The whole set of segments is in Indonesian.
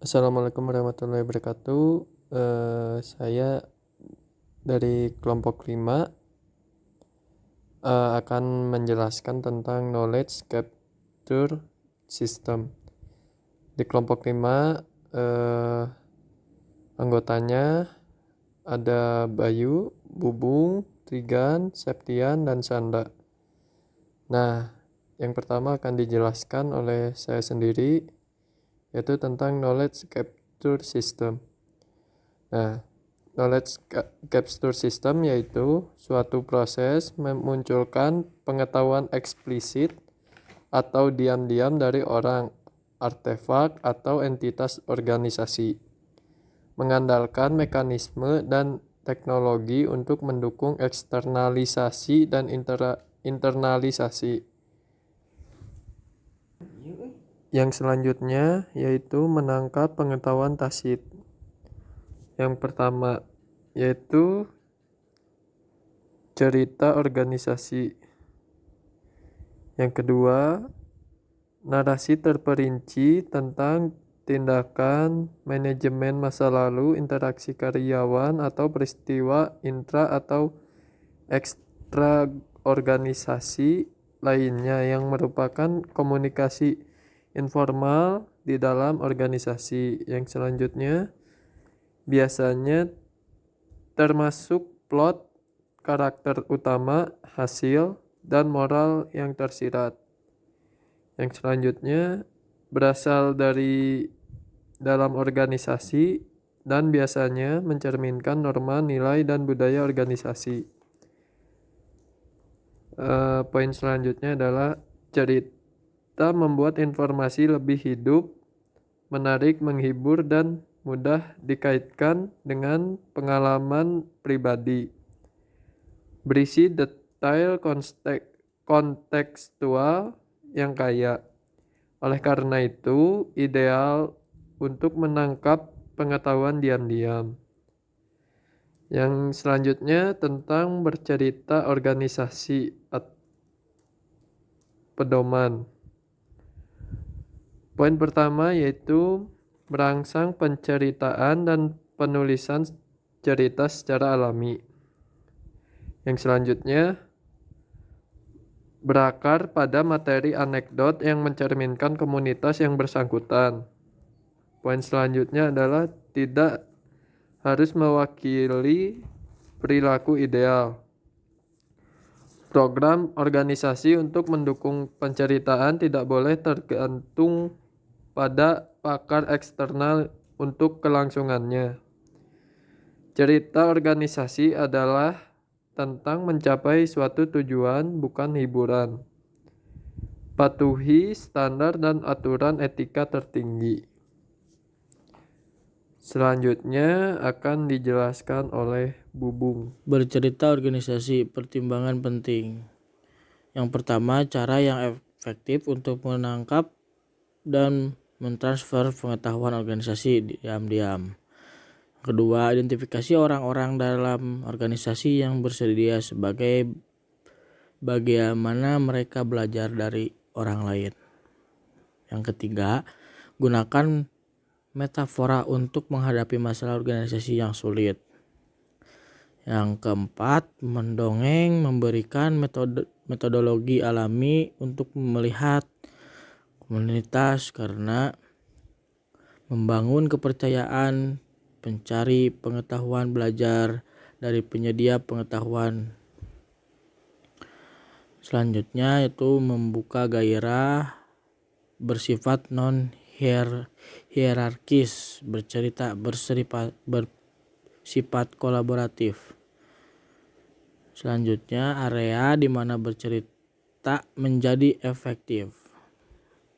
Assalamualaikum warahmatullahi wabarakatuh. Saya dari kelompok 5 akan menjelaskan tentang knowledge capture system. Di kelompok 5 anggotanya ada Bayu, Bubung, Trigan, Septian, dan Sanda. Nah, yang pertama akan dijelaskan oleh saya sendiri, yaitu tentang knowledge capture system. Nah, knowledge capture system yaitu suatu proses memunculkan pengetahuan eksplisit atau diam-diam dari orang, artefak, atau entitas organisasi, mengandalkan mekanisme dan teknologi untuk mendukung eksternalisasi dan internalisasi. Yang selanjutnya yaitu menangkap pengetahuan tacit. Yang pertama yaitu cerita organisasi. Yang kedua, narasi terperinci tentang tindakan, manajemen masa lalu, interaksi karyawan, atau peristiwa intra atau ekstra organisasi lainnya yang merupakan komunikasi informal di dalam organisasi. Yang selanjutnya biasanya termasuk plot, karakter utama, hasil, dan moral yang tersirat. Yang selanjutnya berasal dari dalam organisasi dan biasanya mencerminkan norma, nilai, dan budaya organisasi. Poin selanjutnya adalah cerita membuat informasi lebih hidup, menarik, menghibur, dan mudah dikaitkan dengan pengalaman pribadi. Berisi detail kontekstual yang kaya. Oleh karena itu, ideal untuk menangkap pengetahuan diam-diam. Yang selanjutnya tentang bercerita organisasi atau pedoman. Poin pertama yaitu merangsang penceritaan dan penulisan cerita secara alami. Yang selanjutnya berakar pada materi anekdot yang mencerminkan komunitas yang bersangkutan. Poin selanjutnya adalah tidak harus mewakili perilaku ideal. Program organisasi untuk mendukung penceritaan tidak boleh tergantung pada pakar eksternal untuk kelangsungannya. Cerita organisasi adalah tentang mencapai suatu tujuan, bukan hiburan. Patuhi standar dan aturan etika tertinggi. Selanjutnya akan dijelaskan oleh Bubung. Bercerita organisasi, pertimbangan penting. Yang pertama, cara yang efektif untuk menangkap dan mentransfer pengetahuan organisasi diam-diam. Kedua, identifikasi orang-orang dalam organisasi yang bersedia sebagai bagaimana mereka belajar dari orang lain. Yang ketiga, gunakan metafora untuk menghadapi masalah organisasi yang sulit. Yang keempat, mendongeng memberikan metodologi alami untuk melihat komunitas karena membangun kepercayaan pencari pengetahuan belajar dari penyedia pengetahuan. Selanjutnya itu membuka gairah bersifat non-hierarkis, bersifat kolaboratif. Selanjutnya area di mana bercerita menjadi efektif.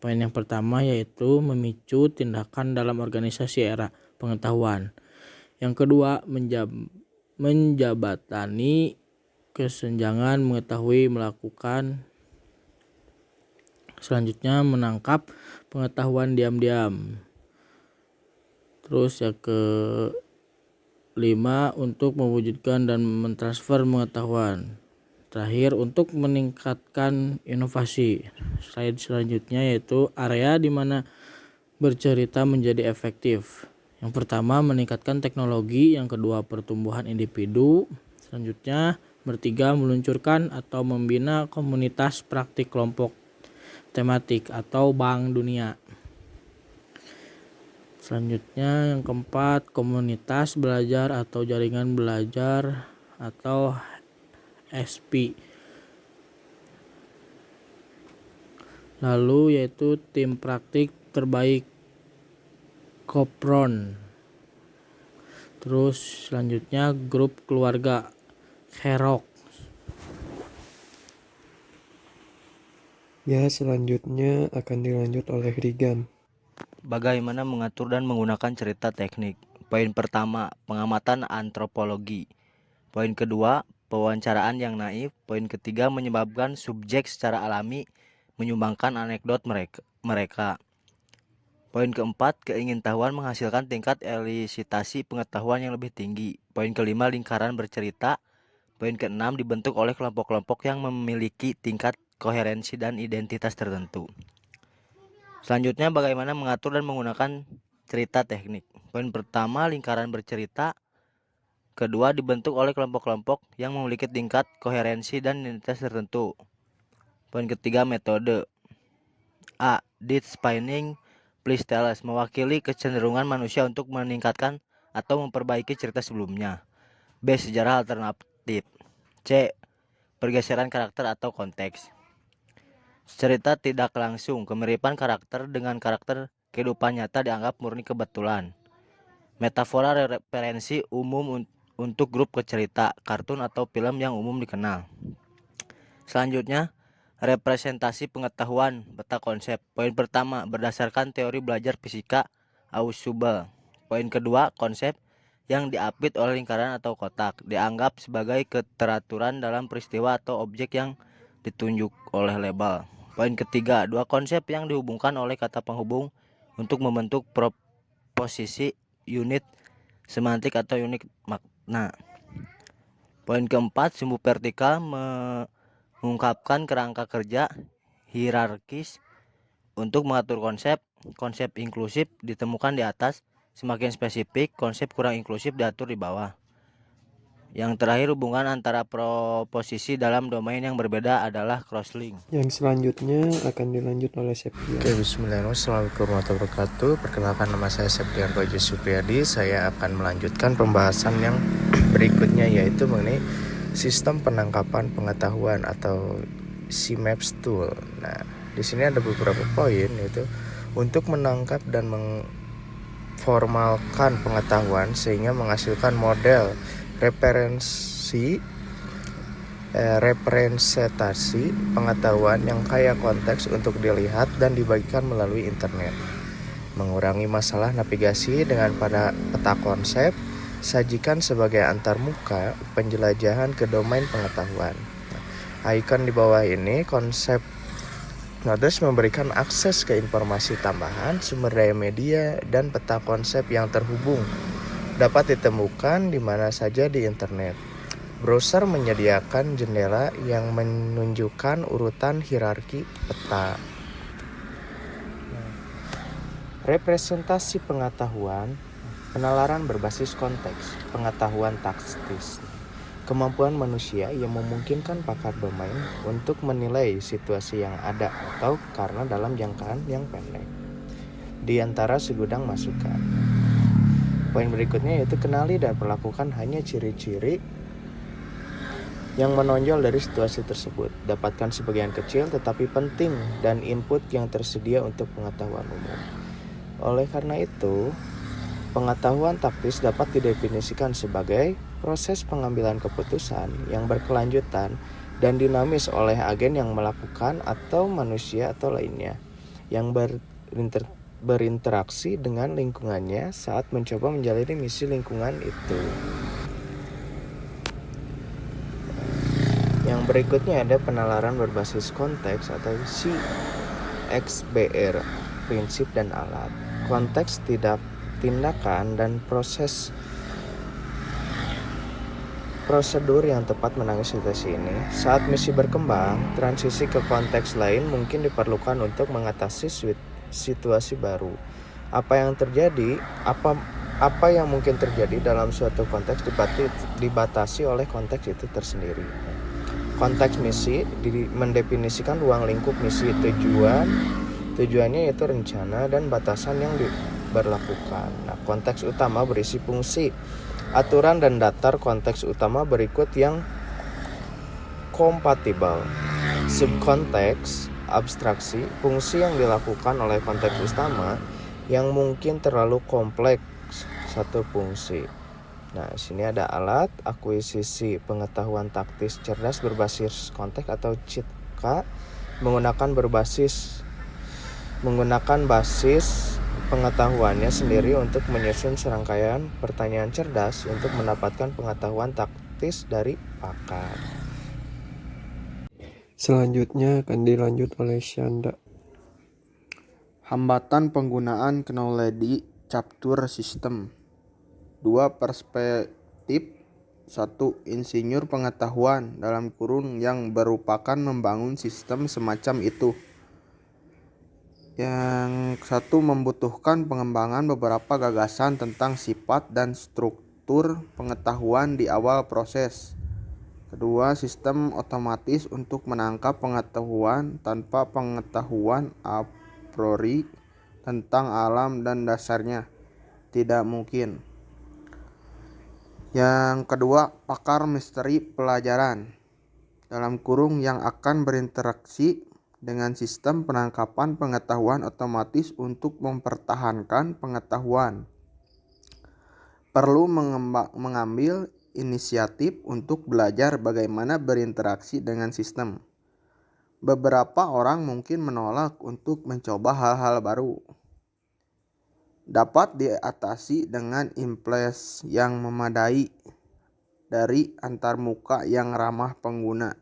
Poin yang pertama yaitu memicu tindakan dalam organisasi era pengetahuan. Yang kedua menjabatani kesenjangan mengetahui melakukan. Selanjutnya menangkap pengetahuan diam-diam. Terus yang kelima untuk mewujudkan dan mentransfer pengetahuan. Terakhir untuk meningkatkan inovasi. Slide selanjutnya yaitu area di mana bercerita menjadi efektif. Yang pertama, meningkatkan teknologi. Yang kedua, pertumbuhan individu. Selanjutnya, bertiga, meluncurkan atau membina komunitas praktik kelompok tematik atau bank dunia. Selanjutnya, yang keempat, komunitas belajar atau jaringan belajar atau SP. Lalu yaitu tim praktik terbaik Kopron. Terus selanjutnya grup keluarga Herok. Ya, selanjutnya akan dilanjut oleh Rigan. Bagaimana mengatur dan menggunakan cerita teknik. Poin pertama, pengamatan antropologi. Poin kedua, pewawancaraan yang naif. Poin ketiga, menyebabkan subjek secara alami menyumbangkan anekdot mereka. Poin keempat, keingintahuan menghasilkan tingkat elisitasi pengetahuan yang lebih tinggi. Poin kelima, lingkaran bercerita. Poin keenam, dibentuk oleh kelompok-kelompok yang memiliki tingkat koherensi dan identitas tertentu. Selanjutnya, bagaimana mengatur dan menggunakan cerita teknik. Poin pertama, lingkaran bercerita. Kedua, dibentuk oleh kelompok-kelompok yang memiliki tingkat koherensi dan identitas tertentu. Poin ketiga, metode. A. Did spinning please tell us, mewakili kecenderungan manusia untuk meningkatkan atau memperbaiki cerita sebelumnya. B. Sejarah alternatif. C. Pergeseran karakter atau konteks. Cerita tidak langsung, kemiripan karakter dengan karakter kehidupan nyata dianggap murni kebetulan. Metafora referensi umum untuk grup cerita, kartun atau film yang umum dikenal. Selanjutnya, representasi pengetahuan peta konsep. Poin pertama, berdasarkan teori belajar fisika Ausubel. Poin kedua, konsep yang diapit oleh lingkaran atau kotak dianggap sebagai keteraturan dalam peristiwa atau objek yang ditunjuk oleh label. Poin ketiga, dua konsep yang dihubungkan oleh kata penghubung untuk membentuk proposisi unit semantik atau unit makna. Poin keempat, sumbu vertikal mengungkapkan kerangka kerja hierarkis untuk mengatur konsep. Konsep inklusif ditemukan di atas, semakin spesifik konsep kurang inklusif diatur di bawah. Yang terakhir, hubungan antara proposisi dalam domain yang berbeda adalah crosslink. Yang selanjutnya akan dilanjut oleh Septian. Oke, bismillahirrahmanirrahim. Assalamualaikum warahmatullahi wabarakatuh. Perkenalkan, nama saya Septian Roji Supriyadi. Saya akan melanjutkan pembahasan yang berikutnya, yaitu mengenai sistem penangkapan pengetahuan atau CMAPS tool. Nah, di sini ada beberapa poin, yaitu untuk menangkap dan mengformalkan pengetahuan sehingga menghasilkan model representasi pengetahuan yang kaya konteks untuk dilihat dan dibagikan melalui internet. Mengurangi masalah navigasi dengan pada peta konsep, sajikan sebagai antarmuka penjelajahan ke domain pengetahuan. Icon di bawah ini konsep Nodes memberikan akses ke informasi tambahan, sumber daya media, dan peta konsep yang terhubung dapat ditemukan di mana saja di internet. Browser menyediakan jendela yang menunjukkan urutan hierarki peta. Representasi pengetahuan, penalaran berbasis konteks, pengetahuan taktis, kemampuan manusia yang memungkinkan pakar domain untuk menilai situasi yang ada atau karena dalam jangkaan yang pendek. Di antara segudang masukan. Poin berikutnya yaitu kenali dan perlakukan hanya ciri-ciri yang menonjol dari situasi tersebut. Dapatkan sebagian kecil tetapi penting dan input yang tersedia untuk pengetahuan umum. Oleh karena itu, pengetahuan taktis dapat didefinisikan sebagai proses pengambilan keputusan yang berkelanjutan dan dinamis oleh agen yang melakukan atau manusia atau lainnya yang berinteraksi dengan lingkungannya saat mencoba menjalani misi lingkungan itu. Yang berikutnya ada penalaran berbasis konteks atau CXBR, prinsip dan alat. Konteks, tindakan dan prosedur yang tepat menangani situasi ini. Saat misi berkembang, transisi ke konteks lain mungkin diperlukan untuk mengatasi situasi baru. Apa yang terjadi, apa yang mungkin terjadi dalam suatu konteks dibatasi oleh konteks itu tersendiri. Konteks misi mendefinisikan ruang lingkup misi, tujuannya yaitu rencana dan batasan yang diberlakukan. Nah, konteks utama berisi fungsi, aturan dan datar konteks utama berikut yang kompatibel. Subkonteks, abstraksi, fungsi yang dilakukan oleh konteks utama yang mungkin terlalu kompleks satu fungsi. Nah, sini ada alat akuisisi pengetahuan taktis cerdas berbasis konteks atau CITK menggunakan basis pengetahuannya sendiri untuk menyusun serangkaian pertanyaan cerdas untuk mendapatkan pengetahuan taktis dari pakar. Selanjutnya akan dilanjut oleh Syanda. Hambatan penggunaan knowledge capture system. 2. Perspektif. 1. Insinyur pengetahuan yang merupakan membangun sistem semacam itu. Yang satu membutuhkan pengembangan beberapa gagasan tentang sifat dan struktur pengetahuan di awal proses. Kedua, sistem otomatis untuk menangkap pengetahuan tanpa pengetahuan a priori tentang alam dan dasarnya. Tidak mungkin. Yang kedua, pakar misteri pelajaran yang akan berinteraksi dengan sistem penangkapan pengetahuan otomatis untuk mempertahankan pengetahuan. Perlu mengambil inisiatif untuk belajar bagaimana berinteraksi dengan sistem. Beberapa orang mungkin menolak untuk mencoba hal-hal baru. Dapat diatasi dengan impresi yang memadai dari antarmuka yang ramah pengguna.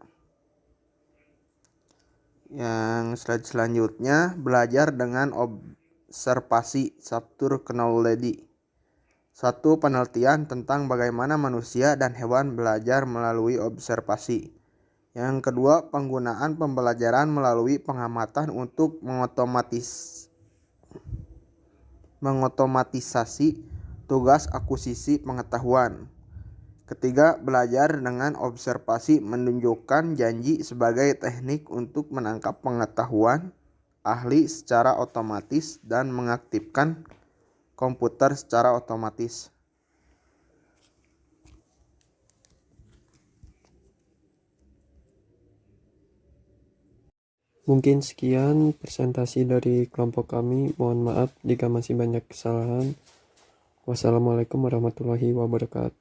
Yang selanjutnya, belajar dengan observasi subtur knowledge. 1. Penelitian tentang bagaimana manusia dan hewan belajar melalui observasi. Yang kedua, penggunaan pembelajaran melalui pengamatan untuk mengotomatisasi tugas akuisisi pengetahuan. Ketiga, belajar dengan observasi menunjukkan janji sebagai teknik untuk menangkap pengetahuan ahli secara otomatis dan mengaktifkan komputer secara otomatis. Mungkin sekian presentasi dari kelompok kami. Mohon maaf jika masih banyak kesalahan. Wassalamualaikum warahmatullahi wabarakatuh.